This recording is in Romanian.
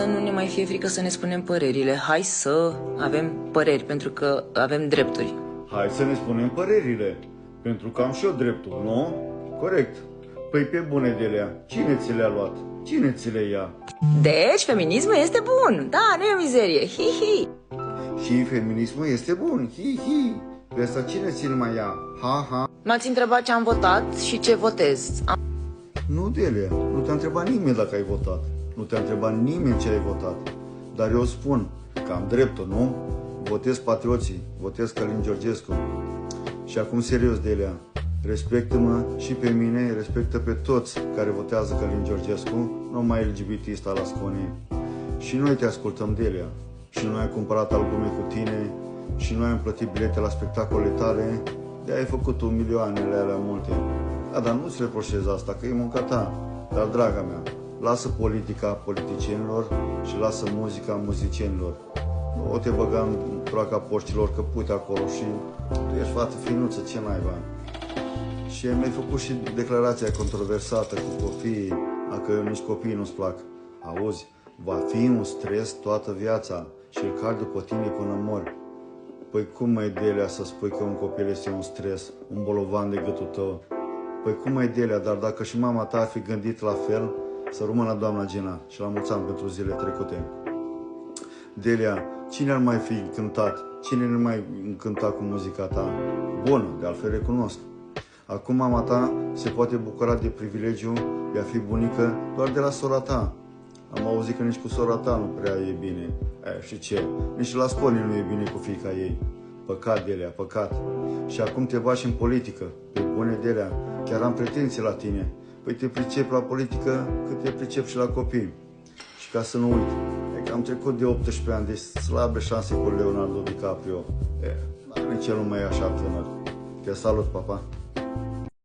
să nu ne mai fie frică să ne spunem părerile. Hai să avem păreri, pentru că avem drepturi. Hai să ne spunem părerile, pentru că am și eu dreptul, nu? Corect. Păi pe bune de lea, cine ți le-a luat? Cine ți le ia? Deci, feminismul este bun. Da, nu e o mizerie. Hi-hi. Și feminismul este bun, hi-hi. Pe asta cine ți-l mai ia? Ha-ha. M-ați întrebat ce am votat și ce votez. Nu, Delia, nu te-a întrebat nimeni dacă ai votat. Nu te-a întrebat nimeni ce ai votat. Dar eu spun că am dreptul, nu? Votez patrioții, votez Călin Georgescu. Și acum serios, Delia, respectă-mă și pe mine, respectă pe toți care votează Călin Georgescu, numai LGBT la Asconie. Și noi te ascultăm, Delia. Și noi am cumpărat albume cu tine, și noi am plătit bilete la spectacolele tale, de ai făcut milioanele alea multe. Da, dar nu-ți reproșez asta, că e munca ta. Dar, draga mea, lasă politica politicienilor și lasă muzica muzicienilor. Nu te băga în proaca porcilor, că pute acolo și tu ești fată finuță, ce naiba. Și mi-ai făcut și declarația controversată cu copiii, dacă nici copiii nu-ți plac. Auzi, va fi un stres toată viața și îl cari după tine până mori. Păi cum mai Delia să spui că un copil este un stres, un bolovan de gâtul tău? Păi cum mai Delia, dar dacă și mama ta ar fi gândit la fel, să rămână doamna Gina și la mulți ani pentru zilele trecute. Delia, cine ar mai fi încântat? Cine nu mai încânta cu muzica ta? Bună, de altfel recunosc. Acum mama ta se poate bucura de privilegiu de a fi bunică doar de la sora ta. Am auzit că nici cu sora ta nu prea e bine. Și ce? Nici la Sconi nu e bine cu fiica ei. Păcat, Delia, păcat. Și acum te bagi în politică. Pe bune, Delia, chiar am pretenții la tine. Păi te pricep la politică cât te pricep și la copii. Și ca să nu uit, e că am trecut de 18 ani, deci slabe șanse cu Leonardo DiCaprio. Dar nici el nu mai e așa tânăr. Te salut, papa.